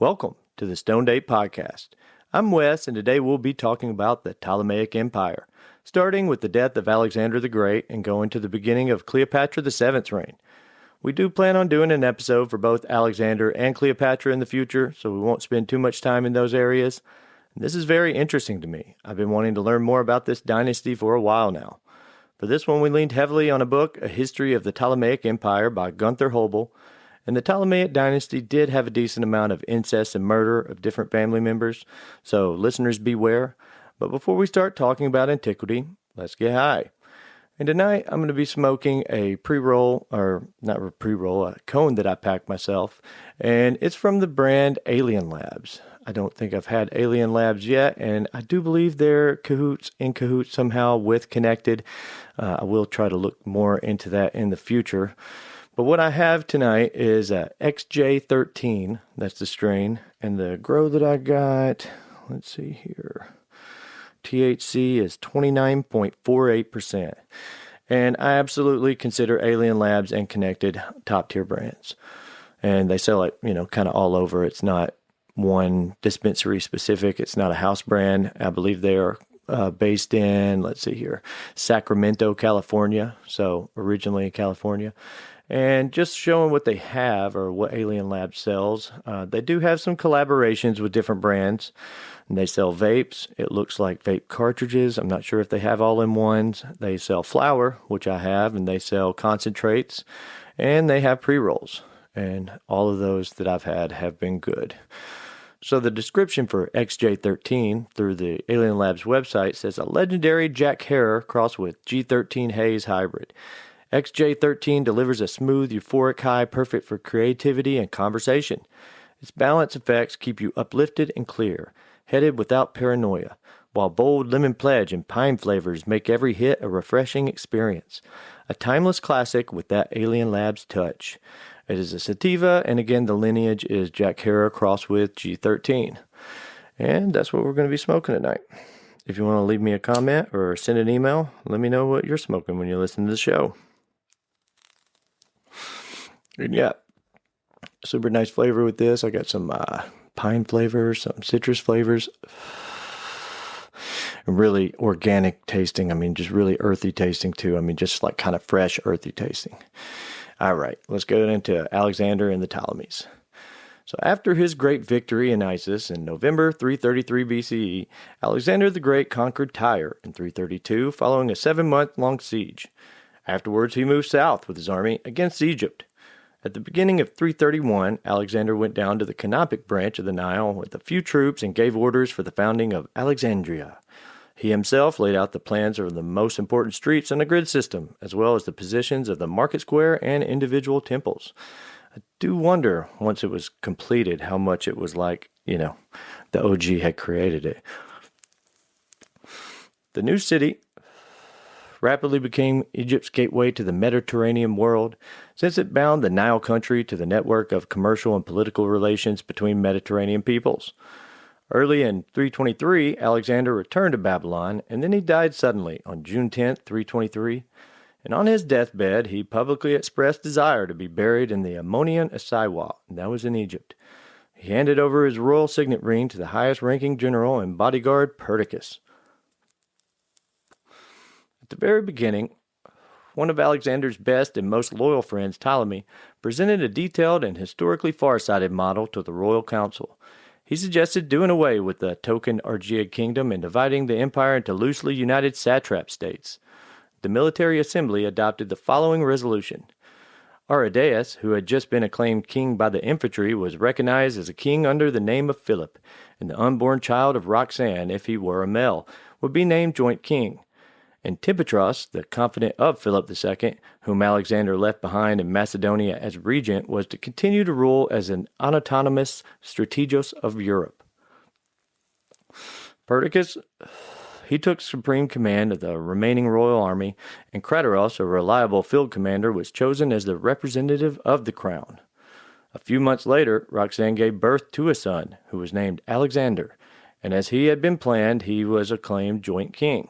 Welcome to the Stoned Ape Podcast. I'm Wes, and today we'll be talking about the Ptolemaic Empire, starting with the death of Alexander the Great and going to the beginning of Cleopatra VII's reign. We do plan on doing an episode for both Alexander and Cleopatra in the future, so we won't spend too much time in those areas. This is very interesting to me. I've been wanting to learn more about this dynasty for a while now. For this one, we leaned heavily on a book, A History of the Ptolemaic Empire by Gunther Hobel. And the Ptolemaic Dynasty did have a decent amount of incest and murder of different family members, so listeners beware. But before we start talking about antiquity, let's get high. And tonight, I'm going to be smoking a pre-roll, or not a pre-roll, a cone that I packed myself. And it's from the brand Alien Labs. I don't think I've had Alien Labs yet, and I do believe they're in cahoots somehow with Connected. I will try to look more into that in the future. But what I have tonight is a XJ13, that's the strain, and the grow that I got, let's see here, THC is 29.48%. And I absolutely consider Alien Labs and Connected top-tier brands. And they sell it, kind of all over. It's not one dispensary specific. It's not a house brand. I believe they are based in, let's see here, Sacramento, California. So originally in California. And just showing what they have or what Alien Labs sells, they do have some collaborations with different brands. And they sell vapes. It looks like vape cartridges. I'm not sure if they have all-in-ones. They sell flour, which I have, and they sell concentrates. And they have pre-rolls. And all of those that I've had have been good. So the description for XJ13 through the Alien Labs website says a legendary Jack Herer crossed with G13 Haze hybrid. XJ13 delivers a smooth, euphoric high perfect for creativity and conversation. Its balance effects keep you uplifted and clear, headed without paranoia, while bold lemon pledge and pine flavors make every hit a refreshing experience. A timeless classic with that Alien Labs touch. It is a sativa, and again, the lineage is Jack Herer crossed with G13. And that's what we're going to be smoking tonight. If you want to leave me a comment or send an email, let me know what you're smoking when you listen to the show. And yeah, super nice flavor with this. I got some pine flavors, some citrus flavors. And really organic tasting. Just really earthy tasting too. Just like kind of fresh, earthy tasting. All right, let's go into Alexander and the Ptolemies. So after his great victory in Issus in November 333 BCE, Alexander the Great conquered Tyre in 332 following a 7-month-long siege. Afterwards, he moved south with his army against Egypt. At the beginning of 331, Alexander went down to the Canopic branch of the Nile with a few troops and gave orders for the founding of Alexandria. He himself laid out the plans of the most important streets on the grid system, as well as the positions of the market square and individual temples. I do wonder, once it was completed, how much it was like, the OG had created it. The new city rapidly became Egypt's gateway to the Mediterranean world, since it bound the Nile country to the network of commercial and political relations between Mediterranean peoples. Early in 323, Alexander returned to Babylon, and then he died suddenly on June 10, 323. And on his deathbed, he publicly expressed desire to be buried in the Ammonian Asiwa, and that was in Egypt. He handed over his royal signet ring to the highest-ranking general and bodyguard, Perdiccas. At the very beginning, one of Alexander's best and most loyal friends, Ptolemy, presented a detailed and historically far-sighted model to the royal council. He suggested doing away with the token Argead kingdom and dividing the empire into loosely united satrap states. The military assembly adopted the following resolution. Aridaeus, who had just been acclaimed king by the infantry, was recognized as a king under the name of Philip, and the unborn child of Roxanne, if he were a male, would be named joint king. And Antipatros, the confidant of Philip II, whom Alexander left behind in Macedonia as regent, was to continue to rule as an autonomous strategos of Europe. Perdiccas, he took supreme command of the remaining royal army, and Crateros, a reliable field commander, was chosen as the representative of the crown. A few months later, Roxanne gave birth to a son, who was named Alexander, and as he had been planned, he was acclaimed joint king.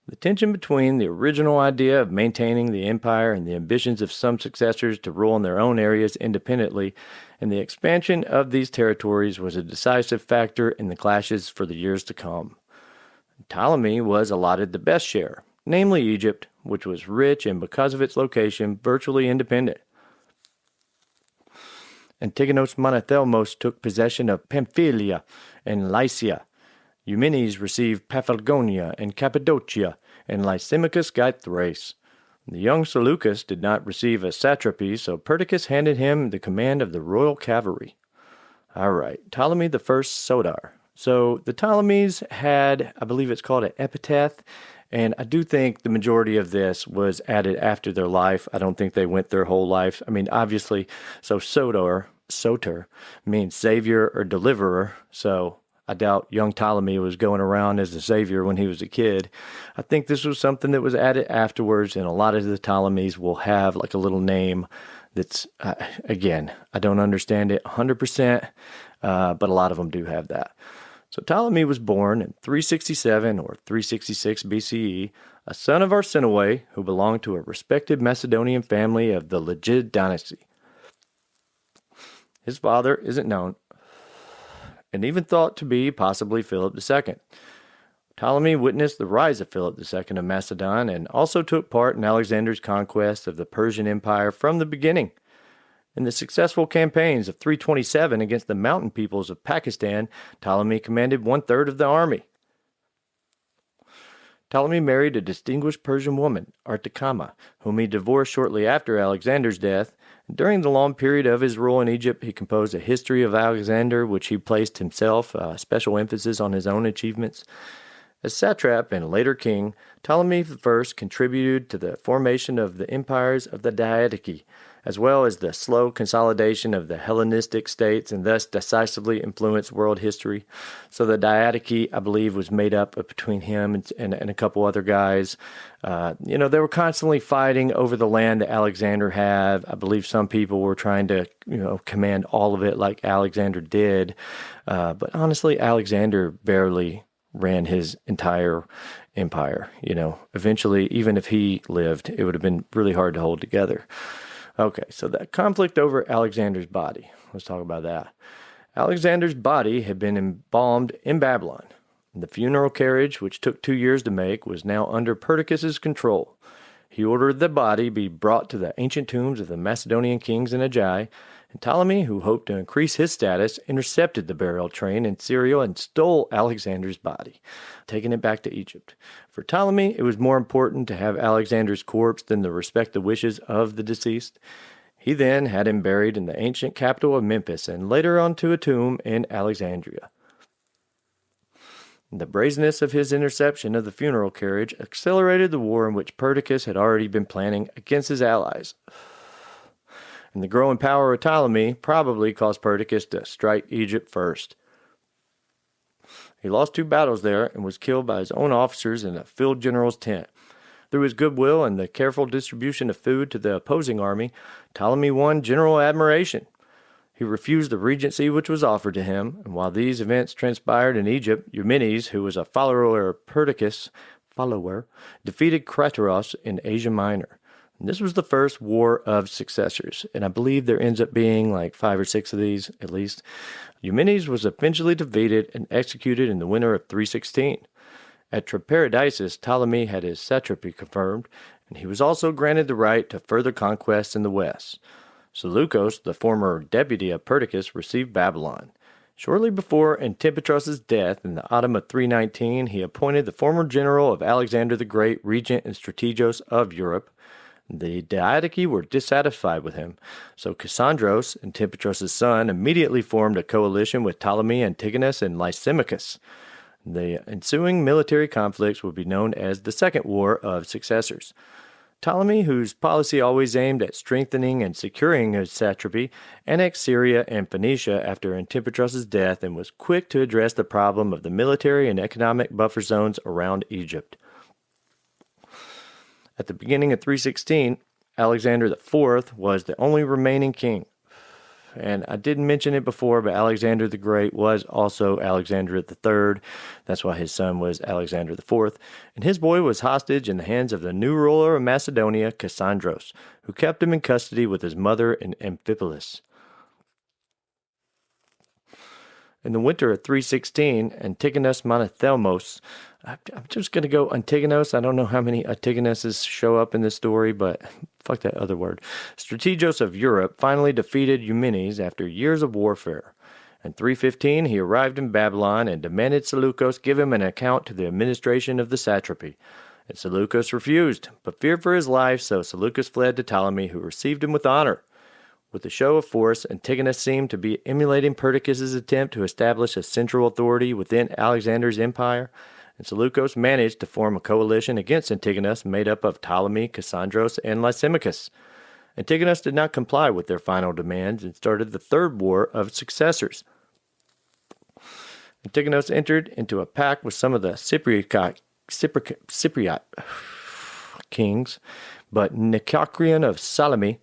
The tension between the original idea of maintaining the empire and the ambitions of some successors to rule in their own areas independently and the expansion of these territories was a decisive factor in the clashes for the years to come. Ptolemy was allotted the best share, namely Egypt, which was rich and because of its location, virtually independent. Antigonos Monothelmos took possession of Pamphylia and Lycia. Eumenes received Paphlagonia and Cappadocia, and Lysimachus got Thrace. The young Seleucus did not receive a satrapy, so Perdiccas handed him the command of the royal cavalry. All right, Ptolemy the First Sodar. So the Ptolemies had, I believe it's called an epitaph, and I do think the majority of this was added after their life. I don't think they went their whole life. I mean, obviously, so Soter, means savior or deliverer, so I doubt young Ptolemy was going around as a savior when he was a kid. I think this was something that was added afterwards, and a lot of the Ptolemies will have like a little name that's, again, I don't understand it 100%, but a lot of them do have that. So Ptolemy was born in 367 or 366 BCE, a son of Arsinoe, who belonged to a respected Macedonian family of the Lygid Dynasty. His father isn't known, and even thought to be possibly Philip II. Ptolemy witnessed the rise of Philip II of Macedon and also took part in Alexander's conquest of the Persian Empire from the beginning. In the successful campaigns of 327 against the mountain peoples of Pakistan, Ptolemy commanded one-third of the army. Ptolemy married a distinguished Persian woman, Artikama, whom he divorced shortly after Alexander's death. During the long period of his rule in Egypt, he composed a history of Alexander, which he placed himself special emphasis on his own achievements. As satrap and later king, Ptolemy I contributed to the formation of the empires of the Diadochi, as well as the slow consolidation of the Hellenistic states, and thus decisively influenced world history. So the Diadochi, I believe, was made up of between him and a couple other guys. They were constantly fighting over the land that Alexander had. I believe some people were trying to, command all of it like Alexander did. But honestly, Alexander barely ran his entire empire. Eventually, even if he lived, it would have been really hard to hold together. Okay, so that conflict over Alexander's body. Let's talk about that. Alexander's body had been embalmed in Babylon. The funeral carriage, which took 2 years to make, was now under Perdiccas' control. He ordered the body be brought to the ancient tombs of the Macedonian kings in Agai, and Ptolemy, who hoped to increase his status, intercepted the burial train in Syria and stole Alexander's body, taking it back to Egypt. For Ptolemy, it was more important to have Alexander's corpse than to respect the wishes of the deceased. He then had him buried in the ancient capital of Memphis and later onto a tomb in Alexandria. The brazenness of his interception of the funeral carriage accelerated the war in which Perdiccas had already been planning against his allies. And the growing power of Ptolemy probably caused Perdiccas to strike Egypt first. He lost 2 battles there and was killed by his own officers in a field general's tent. Through his goodwill and the careful distribution of food to the opposing army, Ptolemy won general admiration. He refused the regency which was offered to him, and while these events transpired in Egypt, Eumenes, who was a follower of Perdiccas, defeated Craterus in Asia Minor. And this was the first war of successors, and I believe there ends up being like 5 or 6 of these, at least. Eumenes was eventually defeated and executed in the winter of 316. At Traperodesis, Ptolemy had his satrapy confirmed, and he was also granted the right to further conquests in the west. Seleucus, the former deputy of Perdiccas, received Babylon. Shortly before Antipatrus' death in the autumn of 319, he appointed the former general of Alexander the Great regent and strategos of Europe. The Diadochi were dissatisfied with him, so Cassandros, Antipatrus' son, immediately formed a coalition with Ptolemy, Antigonus, and Lysimachus. The ensuing military conflicts would be known as the Second War of Successors. Ptolemy, whose policy always aimed at strengthening and securing his satrapy, annexed Syria and Phoenicia after Antipatrus' death and was quick to address the problem of the military and economic buffer zones around Egypt. At the beginning of 316, Alexander IV was the only remaining king. And I didn't mention it before, but Alexander the Great was also Alexander the Third. That's why his son was Alexander the Fourth. And his boy was hostage in the hands of the new ruler of Macedonia, Cassandros, who kept him in custody with his mother in Amphipolis. In the winter of 316, Antigonus Monothelmos, I'm just going to go Antigonus. I don't know how many Antigonuses show up in this story, but fuck that other word. Strategos of Europe finally defeated Eumenes after years of warfare. In 315, he arrived in Babylon and demanded Seleucus give him an account to the administration of the satrapy. And Seleucus refused, but feared for his life, so Seleucus fled to Ptolemy, who received him with honor. With a show of force, Antigonus seemed to be emulating Perdiccas' attempt to establish a central authority within Alexander's empire, and Seleucus managed to form a coalition against Antigonus made up of Ptolemy, Cassandros, and Lysimachus. Antigonus did not comply with their final demands and started the Third War of Successors. Antigonus entered into a pact with some of the Cypriot kings, but Nicacrian of Salami,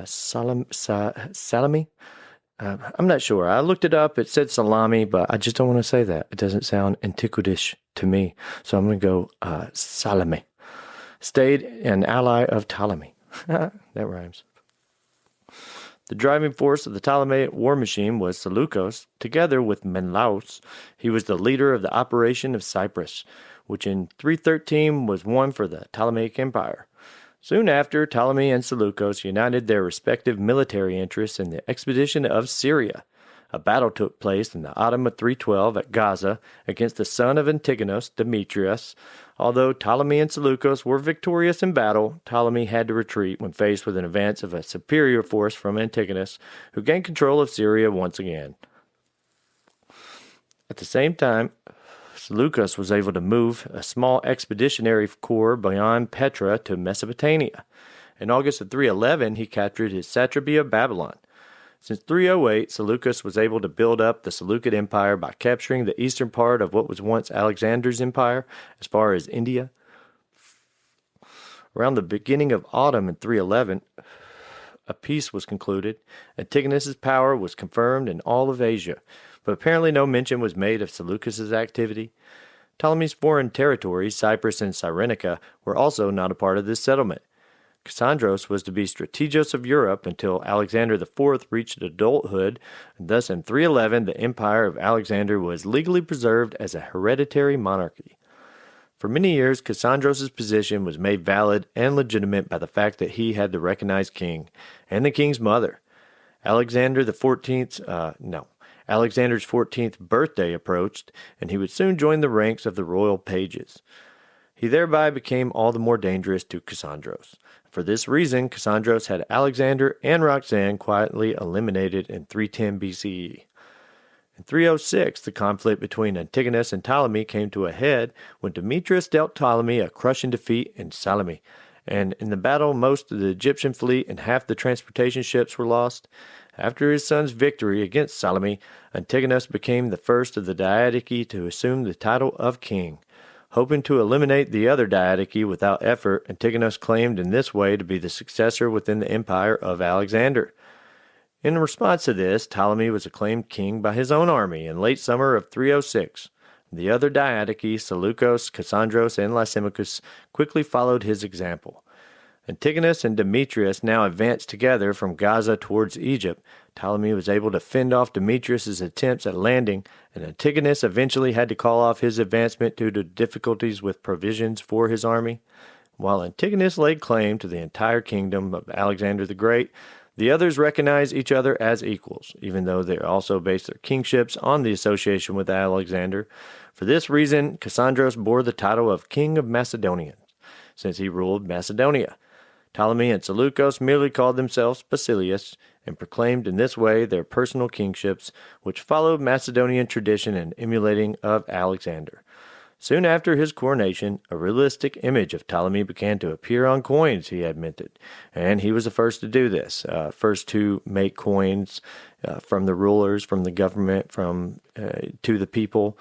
Salami? I'm not sure. I looked it up. It said salami, but I just don't want to say that. It doesn't sound antiquitish to me. So I'm going to go Salami. Stayed an ally of Ptolemy. That rhymes. The driving force of the Ptolemaic war machine was Seleucus. Together with Menelaus, he was the leader of the operation of Cyprus, which in 313 was won for the Ptolemaic Empire. Soon after, Ptolemy and Seleucus united their respective military interests in the expedition of Syria. A battle took place in the autumn of 312 at Gaza against the son of Antigonus, Demetrius. Although Ptolemy and Seleucus were victorious in battle, Ptolemy had to retreat when faced with an advance of a superior force from Antigonus, who gained control of Syria once again. At the same time, Seleucus was able to move a small expeditionary corps beyond Petra to Mesopotamia. In August of 311, he captured his satrapy of Babylon. Since 308, Seleucus was able to build up the Seleucid Empire by capturing the eastern part of what was once Alexander's empire, as far as India. Around the beginning of autumn in 311, a peace was concluded. Antigonus's power was confirmed in all of Asia, but apparently no mention was made of Seleucus's activity. Ptolemy's foreign territories, Cyprus and Cyrenaica, were also not a part of this settlement. Cassandros was to be strategos of Europe until Alexander IV reached adulthood, and thus in 311 the empire of Alexander was legally preserved as a hereditary monarchy. For many years, Cassandros' position was made valid and legitimate by the fact that he had the recognized king and the king's mother. Alexander's 14th birthday approached, and he would soon join the ranks of the royal pages. He thereby became all the more dangerous to Cassandros. For this reason, Cassandros had Alexander and Roxanne quietly eliminated in 310 BCE. In 306, the conflict between Antigonus and Ptolemy came to a head when Demetrius dealt Ptolemy a crushing defeat in Salami, and in the battle most of the Egyptian fleet and half the transportation ships were lost. After his son's victory against Salami, Antigonus became the first of the diadochi to assume the title of king. Hoping to eliminate the other diadochi without effort, Antigonus claimed in this way to be the successor within the empire of Alexander. In response to this, Ptolemy was acclaimed king by his own army in late summer of 306. The other diadochi, Seleucus, Cassandros, and Lysimachus, quickly followed his example. Antigonus and Demetrius now advanced together from Gaza towards Egypt. Ptolemy was able to fend off Demetrius' attempts at landing, and Antigonus eventually had to call off his advancement due to difficulties with provisions for his army. While Antigonus laid claim to the entire kingdom of Alexander the Great, the others recognized each other as equals, even though they also based their kingships on the association with Alexander. For this reason, Cassandros bore the title of King of Macedonia, since he ruled Macedonia. Ptolemy and Seleucus merely called themselves Basileus and proclaimed in this way their personal kingships, which followed Macedonian tradition and emulating of Alexander. Soon after his coronation, a realistic image of Ptolemy began to appear on coins he had minted, and he was the first to do this, first to make coins from the rulers, from the government, to the people.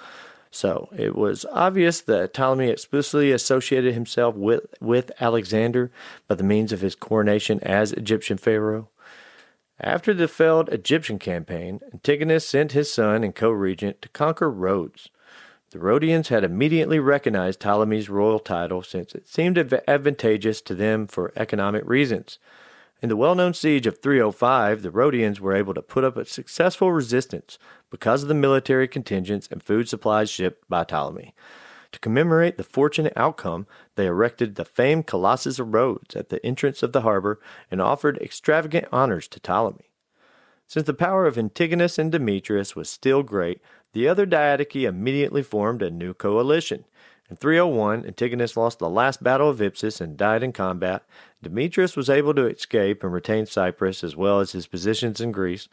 So it was obvious that Ptolemy explicitly associated himself with Alexander by the means of his coronation as Egyptian pharaoh. After the failed Egyptian campaign, Antigonus sent his son and co-regent to conquer Rhodes. The Rhodians had immediately recognized Ptolemy's royal title since it seemed advantageous to them for economic reasons. In the well-known siege of 305, the Rhodians were able to put up a successful resistance because of the military contingents and food supplies shipped by Ptolemy. To commemorate the fortunate outcome, they erected the famed Colossus of Rhodes at the entrance of the harbor and offered extravagant honors to Ptolemy. Since the power of Antigonus and Demetrius was still great, the other Diadochi immediately formed a new coalition. In 301, Antigonus lost the last battle of Ipsus and died in combat. Demetrius was able to escape and retain Cyprus as well as his positions in Greece.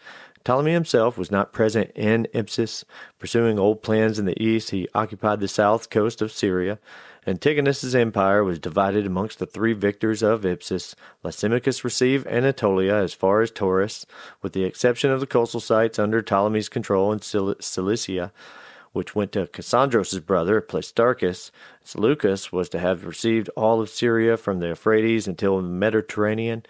Ptolemy himself was not present in Ipsus. Pursuing old plans in the east, he occupied the south coast of Syria. Antigonus's empire was divided amongst the three victors of Ipsus. Lysimachus received Anatolia as far as Taurus, with the exception of the coastal sites under Ptolemy's control in Cilicia, which went to Cassandros' brother, Plastarchus. Seleucus was to have received all of Syria from the Euphrates until the Mediterranean,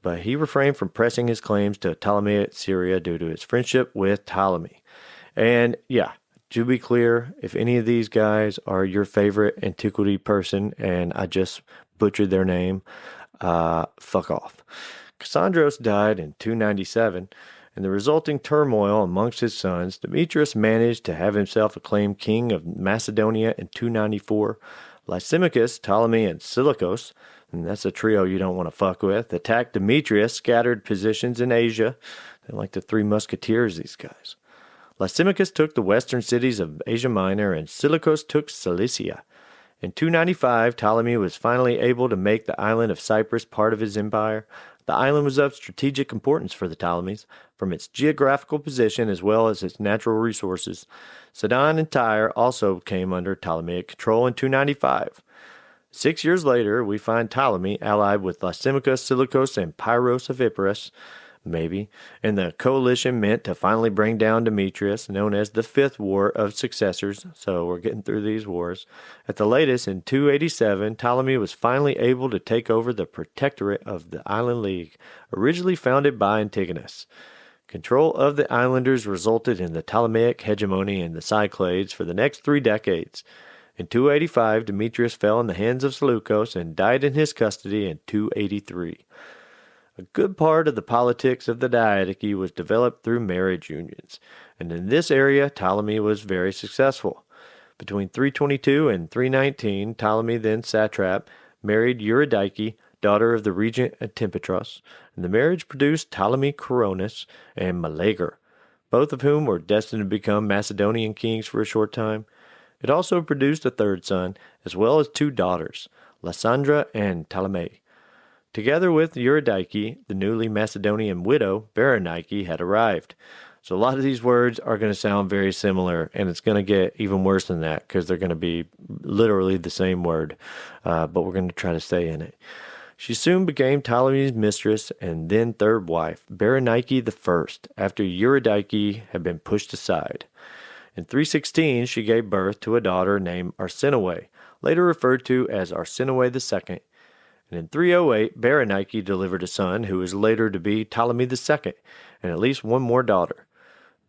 but he refrained from pressing his claims to Ptolemaic Syria due to his friendship with Ptolemy. And yeah, to be clear, if any of these guys are your favorite antiquity person and I just butchered their name, fuck off. Cassandros died in 297. In the resulting turmoil amongst his sons, Demetrius managed to have himself acclaimed king of Macedonia in 294. Lysimachus, Ptolemy, and Seleucus, and that's a trio you don't want to fuck with, attacked Demetrius' scattered positions in Asia. They're like the Three Musketeers, these guys. Lysimachus took the western cities of Asia Minor, and Seleucus took Cilicia. In 295, Ptolemy was finally able to make the island of Cyprus part of his empire. The island was of strategic importance for the Ptolemies, from its geographical position as well as its natural resources. Sidon and Tyre also came under Ptolemaic control in 295. 6 years later, we find Ptolemy allied with Lysimachus, Seleucus, and Pyrrhus of Epirus, maybe, and the coalition meant to finally bring down Demetrius, known as the Fifth War of Successors, so we're getting through these wars. At the latest, in 287, Ptolemy was finally able to take over the protectorate of the Island League, originally founded by Antigonus. Control of the islanders resulted in the Ptolemaic hegemony in the Cyclades for the next 3 decades. In 285, Demetrius fell in the hands of Seleucus and died in his custody in 283. A good part of the politics of the Diadochi was developed through marriage unions, and in this area Ptolemy was very successful. Between 322 and 319, Ptolemy, then satrap, married Eurydice, daughter of the regent Antipatros, and the marriage produced Ptolemy Coronis and Meleager, both of whom were destined to become Macedonian kings for a short time. It also produced a third son, as well as 2 daughters, Lysandra and Ptolemy. Together with Eurydice, the newly Macedonian widow, Berenike, had arrived. So a lot of these words are going to sound very similar, and it's going to get even worse than that because they're going to be literally the same word, but we're going to try to stay in it. She soon became Ptolemy's mistress and then third wife, Berenike I, after Eurydice had been pushed aside. In 316, she gave birth to a daughter named Arsinoe, later referred to as Arsinoe II. And in 308, Berenike delivered a son who was later to be Ptolemy II, and at least one more daughter.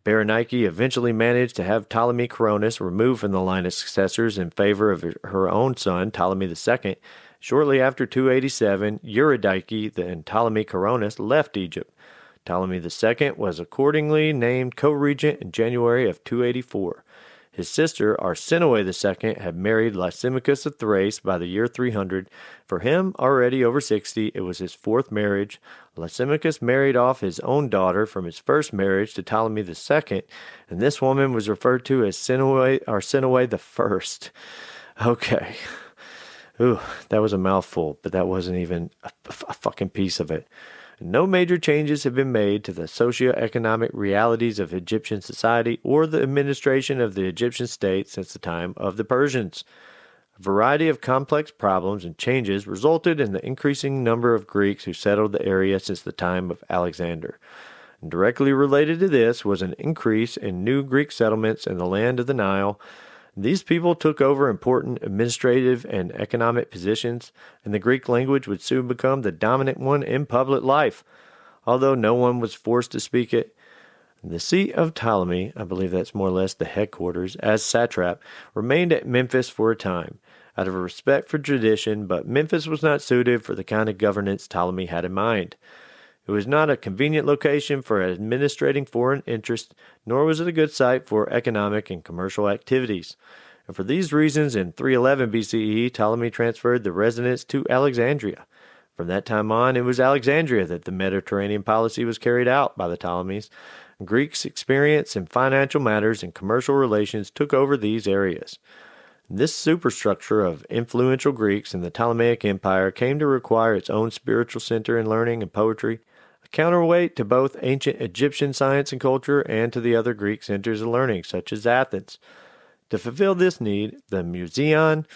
Berenike eventually managed to have Ptolemy Coronis removed from the line of successors in favor of her own son, Ptolemy II. Shortly after 287, Eurydice and Ptolemy Coronis left Egypt. Ptolemy II was accordingly named co-regent in January of 284. His sister, Arsinoe II, had married Lysimachus of Thrace by the year 300. For him, already over 60, it was his 4th marriage. Lysimachus married off his own daughter from his first marriage to Ptolemy II, and this woman was referred to as Arsinoe I. Okay. Ooh, that was a mouthful, but that wasn't even a fucking piece of it. No major changes have been made to the socio-economic realities of Egyptian society or the administration of the Egyptian state since the time of the Persians. A variety of complex problems and changes resulted in the increasing number of Greeks who settled the area since the time of Alexander. And directly related to this was an increase in new Greek settlements in the land of the Nile. These people took over important administrative and economic positions, and the Greek language would soon become the dominant one in public life. although no one was forced to speak it. The seat of Ptolemy, I believe that's more or less the headquarters, as satrap, remained at Memphis for a time, out of respect for tradition, but Memphis was not suited for the kind of governance Ptolemy had in mind. It was not a convenient location for administrating foreign interests, nor was it a good site for economic and commercial activities. And for these reasons, in 311 BCE, Ptolemy transferred the residence to Alexandria. From that time on, it was Alexandria that the Mediterranean policy was carried out by the Ptolemies. Greeks' experience in financial matters and commercial relations took over these areas. This superstructure of influential Greeks in the Ptolemaic Empire came to require its own spiritual center in learning and poetry, a counterweight to both ancient Egyptian science and culture and to the other Greek centers of learning, such as Athens. To fulfill this need, the Museon,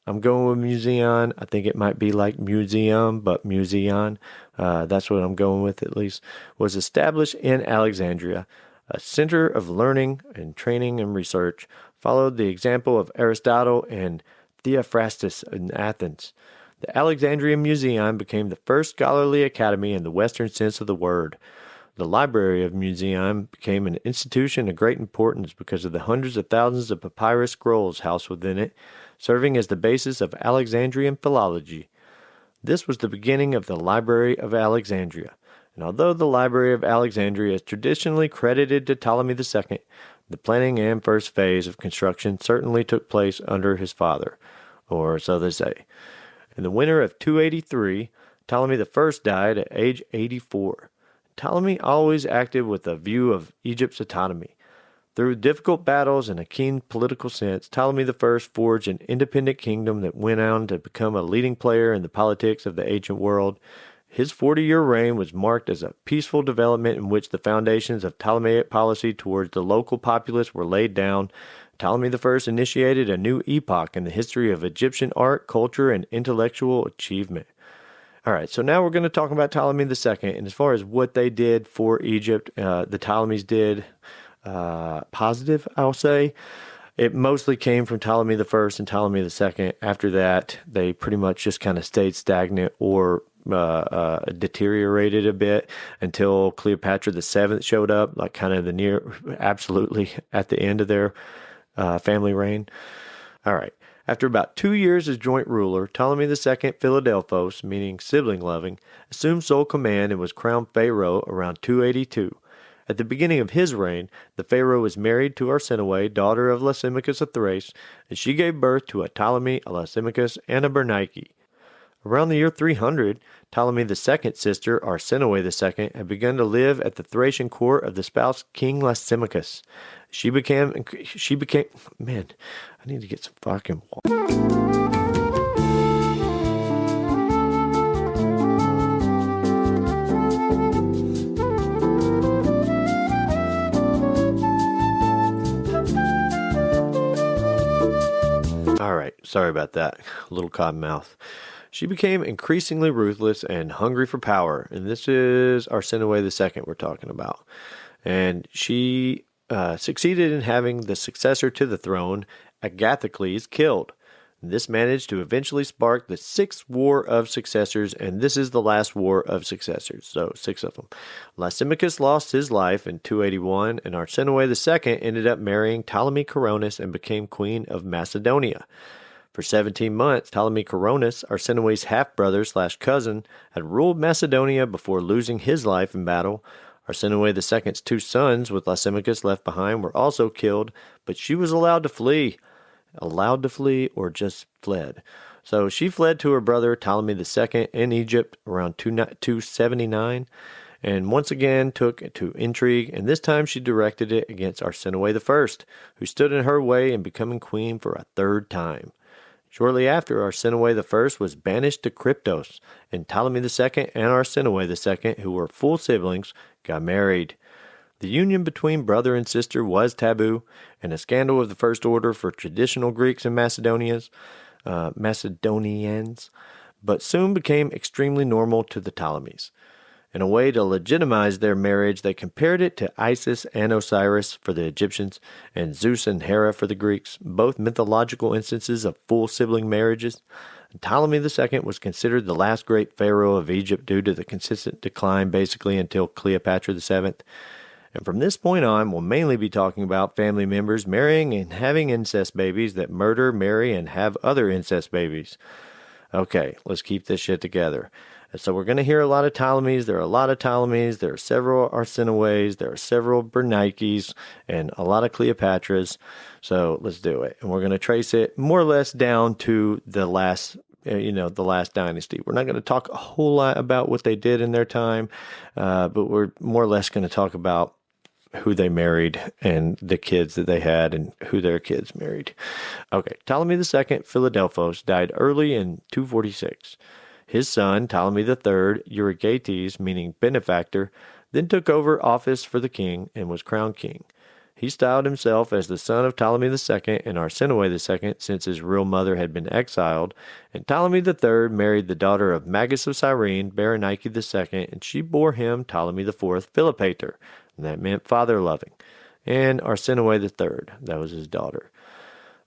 I'm going with Museon. I think it might be like museum, but Museon. That's what I'm going with at least. Was established in Alexandria, a center of learning and training and research. Followed the example of Aristotle and Theophrastus in Athens. The Alexandrian Museum became the first scholarly academy in the Western sense of the word. The Library of Museum became an institution of great importance because of the hundreds of thousands of papyrus scrolls housed within it, serving as the basis of Alexandrian philology. This was the beginning of the Library of Alexandria, and although the Library of Alexandria is traditionally credited to Ptolemy II, the planning and first phase of construction certainly took place under his father, or so they say. In the winter of 283, Ptolemy I died at age 84. Ptolemy always acted with a view of Egypt's autonomy. Through difficult battles and a keen political sense, Ptolemy I forged an independent kingdom that went on to become a leading player in the politics of the ancient world. His 40-year reign was marked as a peaceful development in which the foundations of Ptolemaic policy towards the local populace were laid down. Ptolemy I initiated a new epoch in the history of Egyptian art, culture, and intellectual achievement. All right, so now we're going to talk about Ptolemy II, and as far as what they did for Egypt, the Ptolemies did positive, I'll say. It mostly came from Ptolemy I and Ptolemy II. After that, they pretty much just kind of stayed stagnant or deteriorated a bit until Cleopatra VII showed up, like kind of absolutely at the end of their family reign. All right. After about 2 years as joint ruler, Ptolemy II Philadelphos, meaning sibling-loving, assumed sole command and was crowned pharaoh around 282. At the beginning of his reign, the pharaoh was married to Arsinoe, daughter of Lysimachus of Thrace, and she gave birth to a Ptolemy, a Lysimachus, and a Bernice. Around the year 300, Ptolemy II's sister, Arsinoe II, had begun to live at the Thracian court of the spouse King Lysimachus. She became, man, I need to get some fucking water. All right, sorry about that. A little cotton mouth. She became increasingly ruthless and hungry for power, and this is Arsinoe II we're talking about. And she succeeded in having the successor to the throne, Agathocles, killed. This managed to eventually spark the Sixth War of Successors, and this is the last War of Successors, so 6 of them. Lysimachus lost his life in 281, and Arsinoe II ended up marrying Ptolemy Coronis and became Queen of Macedonia. For 17 months, Ptolemy Coronis, Arsinoe's half-brother/cousin, had ruled Macedonia before losing his life in battle. Arsinoe II's 2 sons, with Lysimachus left behind, were also killed, but she was allowed to flee. Allowed to flee or just fled. So she fled to her brother Ptolemy II in Egypt around 279, and once again took to intrigue, and this time she directed it against Arsinoe I, who stood in her way in becoming queen for a 3rd time. Shortly after, Arsinoe I was banished to Kryptos, and Ptolemy II and Arsinoe II, who were full siblings, got married. The union between brother and sister was taboo, and a scandal of the first order for traditional Greeks and Macedonians, but soon became extremely normal to the Ptolemies. In a way to legitimize their marriage, they compared it to Isis and Osiris for the Egyptians, and Zeus and Hera for the Greeks, both mythological instances of full sibling marriages. Ptolemy II was considered the last great pharaoh of Egypt due to the consistent decline basically until Cleopatra VII. And from this point on, we'll mainly be talking about family members marrying and having incest babies that murder, marry, and have other incest babies. Okay, let's keep this shit together. And so we're going to hear a lot of Ptolemies. There are a lot of Ptolemies. There are several Arsinoes. There are several Bernices and a lot of Cleopatras. So let's do it. And we're going to trace it more or less down to the last dynasty. We're not going to talk a whole lot about what they did in their time, but we're more or less going to talk about who they married and the kids that they had and who their kids married. Okay, Ptolemy II Philadelphos died early in 246. His son, Ptolemy III Euergetes, meaning benefactor, then took over office for the king and was crowned king. He styled himself as the son of Ptolemy II and Arsinoe II since his real mother had been exiled, and Ptolemy III married the daughter of Magus of Cyrene, Berenike II, and she bore him Ptolemy IV Philopator, and that meant father-loving, and Arsinoe III, that was his daughter.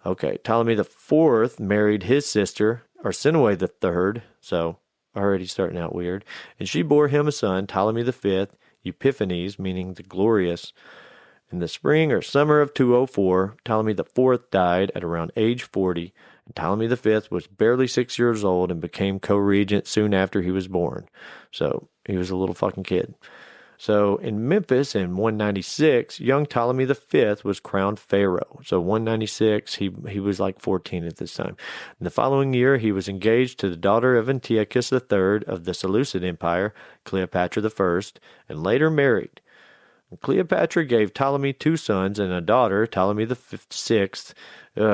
Okay, Ptolemy IV married his sister, Arsinoe III, so already starting out weird, and she bore him a son, Ptolemy V, Epiphanes, meaning the glorious. In the spring or summer of 204, Ptolemy IV died at around age 40, and Ptolemy V was barely 6 years old and became co-regent soon after he was born. So he was a little fucking kid. So in Memphis in 196, young Ptolemy V was crowned pharaoh. So 196, he was like 14 at this time. In the following year, he was engaged to the daughter of Antiochus III of the Seleucid Empire, Cleopatra I, and later married. Cleopatra gave Ptolemy 2 sons and a daughter, Ptolemy VI,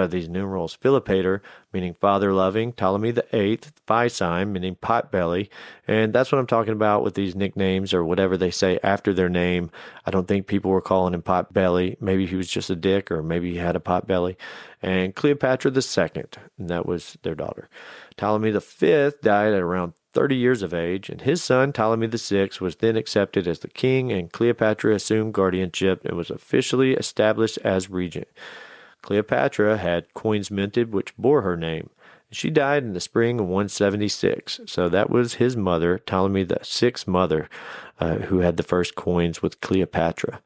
these numerals, Philopator, meaning father-loving, Ptolemy VIII, Physign, meaning potbelly, and that's what I'm talking about with these nicknames or whatever they say after their name. I don't think people were calling him potbelly. Maybe he was just a dick, or maybe he had a potbelly. And Cleopatra II, and that was their daughter. Ptolemy V died at around 30 years of age, and his son, Ptolemy VI, was then accepted as the king, and Cleopatra assumed guardianship and was officially established as regent. Cleopatra had coins minted which bore her name. She died in the spring of 176, so that was his mother, Ptolemy VI's mother, who had the first coins with Cleopatra.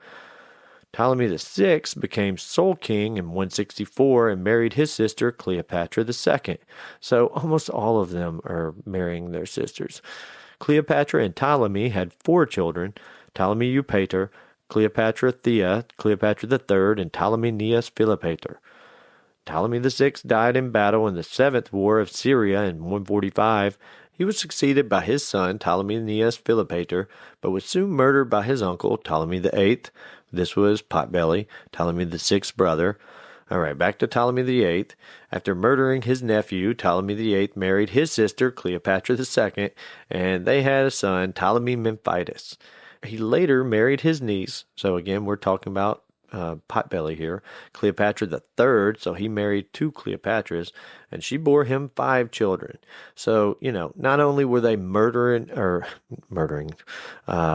Ptolemy VI became sole king in 164 and married his sister Cleopatra II. So almost all of them are marrying their sisters. Cleopatra and Ptolemy had 4 children: Ptolemy Eupator, Cleopatra Thea, Cleopatra III, and Ptolemy Neus Philopator. Ptolemy VI died in battle in the 7th War of Syria in 145. He was succeeded by his son Ptolemy Neus Philopator, but was soon murdered by his uncle Ptolemy VIII. This was Potbelly, Ptolemy VI's brother. All right, back to Ptolemy VIII. After murdering his nephew, Ptolemy VIII married his sister Cleopatra II, and they had a son, Ptolemy Memphitis. He later married his niece, so again, we're talking about Potbelly here, Cleopatra III, so he married 2 Cleopatras, and she bore him 5 children. So, not only were they murdering,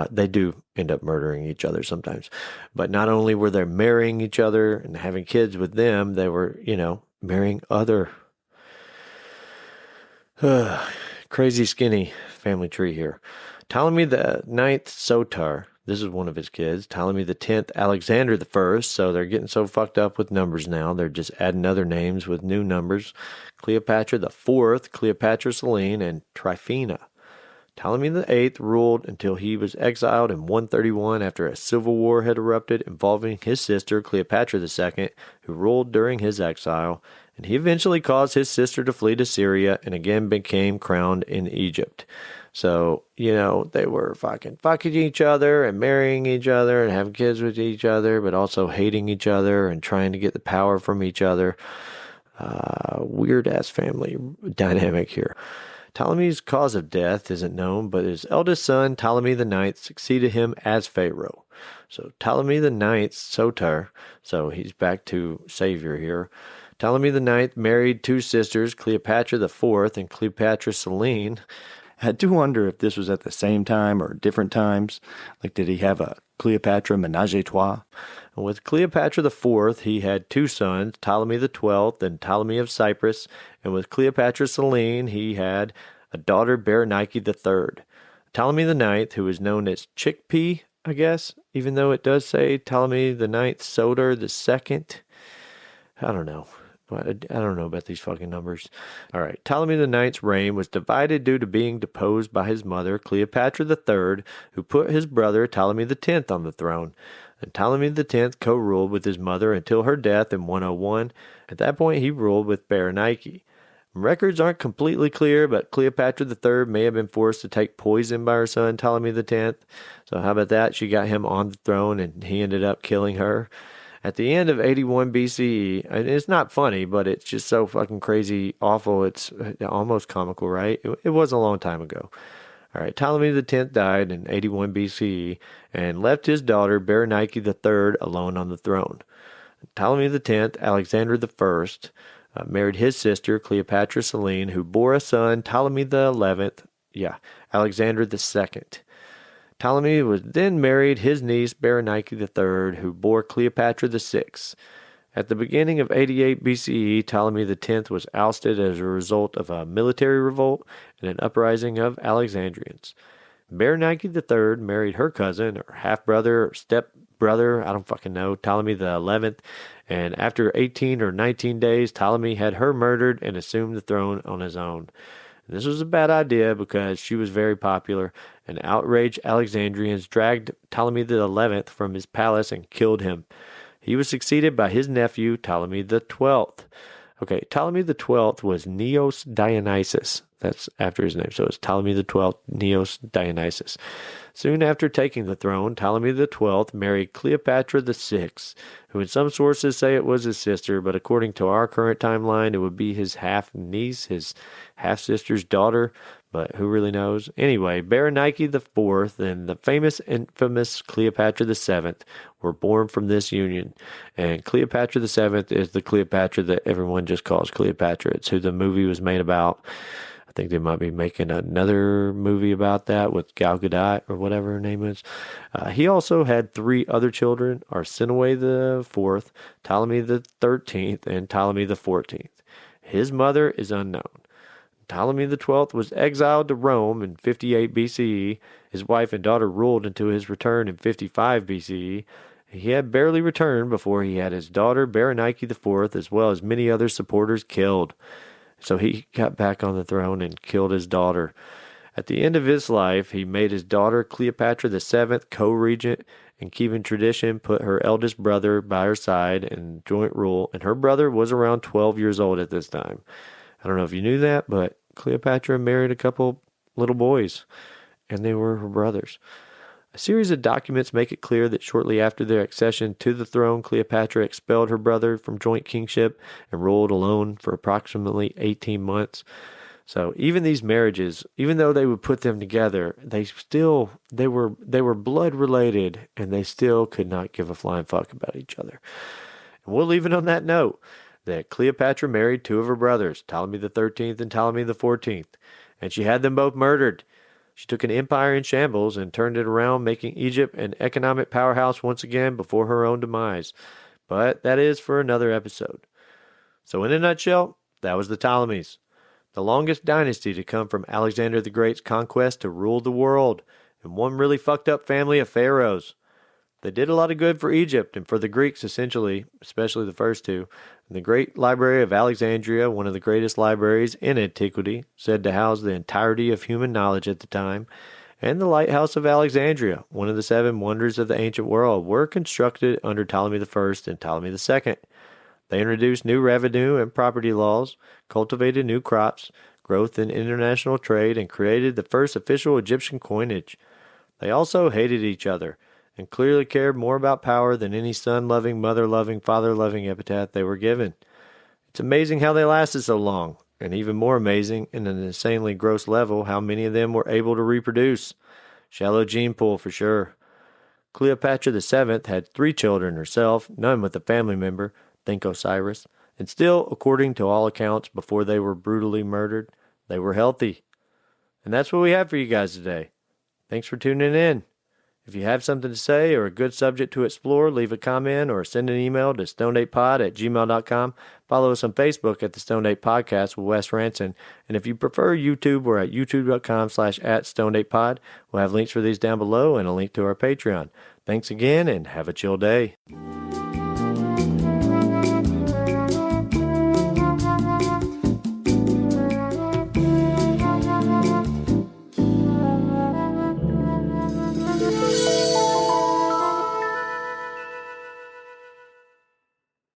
they do end up murdering each other sometimes, but not only were they marrying each other and having kids with them, they were, marrying other crazy skinny family tree here. Ptolemy IX Soter, this is one of his kids. Ptolemy X Alexander I, so they're getting so fucked up with numbers now. They're just adding other names with new numbers. Cleopatra IV, Cleopatra Selene, and Tryphena. Ptolemy VIII ruled until he was exiled in 131 after a civil war had erupted involving his sister Cleopatra II, who ruled during his exile, and he eventually caused his sister to flee to Syria and again became crowned in Egypt. So, they were fucking each other and marrying each other and having kids with each other, but also hating each other and trying to get the power from each other. Weird-ass family dynamic here. Ptolemy's cause of death isn't known, but his eldest son, Ptolemy IX, succeeded him as pharaoh. So Ptolemy IX Soter, so he's back to savior here. Ptolemy IX married 2 sisters, Cleopatra IV and Cleopatra Selene. I do wonder if this was at the same time or different times. Like, did he have a Cleopatra menage a trois? With Cleopatra IV, he had two sons, Ptolemy XII and Ptolemy of Cyprus. And with Cleopatra Selene, he had a daughter, Berenike III. Ptolemy IX, who is known as Chickpea, I guess, even though it does say Ptolemy IX Soter II. I don't know. I don't know about these fucking numbers. All right. Ptolemy IX's reign was divided due to being deposed by his mother, Cleopatra III, who put his brother, Ptolemy X, on the throne. And Ptolemy X co-ruled with his mother until her death in 101. At that point, he ruled with Berenike. Records aren't completely clear, but Cleopatra III may have been forced to take poison by her son, Ptolemy X. So how about that? She got him on the throne, and he ended up killing her. At the end of 81 BCE, and it's not funny, but it's just so fucking crazy, awful, it's almost comical, right? It was a long time ago. All right, Ptolemy X died in 81 BCE and left his daughter, Berenike III, alone on the throne. Ptolemy X, Alexander I, married his sister, Cleopatra Selene, who bore a son, Ptolemy XI, Alexander II. Ptolemy was then married his niece, Berenike III, who bore Cleopatra VI. At the beginning of 88 BCE, Ptolemy X was ousted as a result of a military revolt and an uprising of Alexandrians. Berenike III married her cousin, or half-brother, or step-brother, I don't fucking know, Ptolemy XI, and after 18 or 19 days, Ptolemy had her murdered and assumed the throne on his own. This was a bad idea because she was very popular, and outraged Alexandrians dragged Ptolemy XI from his palace and killed him. He was succeeded by his nephew, Ptolemy XII. Okay, Ptolemy XII was Neos Dionysus. That's after his name, so it's Ptolemy XII, Neos Dionysus. Soon after taking the throne, Ptolemy XII married Cleopatra VI, who in some sources say it was his sister, but according to our current timeline, it would be his half-niece, his half-sister's daughter, but who really knows? Anyway, Berenike IV and the infamous Cleopatra VII were born from this union, and Cleopatra VII is the Cleopatra that everyone just calls Cleopatra. It's who the movie was made about. I think they might be making another movie about that with Gal Gadot or whatever her name is. He also had three other children, Arsinoe IV, Ptolemy XIII, and Ptolemy XIV. His mother is unknown. Ptolemy XII was exiled to Rome in 58 BCE. His wife and daughter ruled until his return in 55 BCE. He had barely returned before he had his daughter Berenike IV, as well as many other supporters, killed. So he got back on the throne and killed his daughter. At the end of his life, he made his daughter Cleopatra VII co-regent, and keeping tradition, put her eldest brother by her side in joint rule, and her brother was around 12 years old at this time. I don't know if you knew that, but Cleopatra married a couple little boys, and they were her brothers. A series of documents make it clear that shortly after their accession to the throne, Cleopatra expelled her brother from joint kingship and ruled alone for approximately 18 months. So even these marriages, even though they would put them together, they were blood related, and they still could not give a flying fuck about each other. And we'll leave it on that note that Cleopatra married two of her brothers, Ptolemy XIII and Ptolemy XIV, and she had them both murdered. She took an empire in shambles and turned it around, making Egypt an economic powerhouse once again before her own demise. But that is for another episode. So in a nutshell, that was the Ptolemies, the longest dynasty to come from Alexander the Great's conquest to rule the world, and one really fucked up family of pharaohs. They did a lot of good for Egypt and for the Greeks essentially, especially the first two. The Great Library of Alexandria, one of the greatest libraries in antiquity, said to house the entirety of human knowledge at the time, and the Lighthouse of Alexandria, one of the 7 wonders of the ancient world, were constructed under Ptolemy I and Ptolemy II. They introduced new revenue and property laws, cultivated new crops, growth in international trade, and created the first official Egyptian coinage. They also hated each other, and clearly cared more about power than any son-loving, mother-loving, father-loving epithet they were given. It's amazing how they lasted so long, and even more amazing, in an insanely gross level, how many of them were able to reproduce. Shallow gene pool for sure. Cleopatra VII had 3 children herself, none with a family member, think Osiris, and still, according to all accounts, before they were brutally murdered, they were healthy. And that's what we have for you guys today. Thanks for tuning in. If you have something to say or a good subject to explore, leave a comment or send an email to stonedapepod@gmail.com. Follow us on Facebook at the Stoned Ape Podcast with Wes Ranson. And if you prefer YouTube, we're at youtube.com/@stonedapepod. We'll have links for these down below and a link to our Patreon. Thanks again and have a chill day.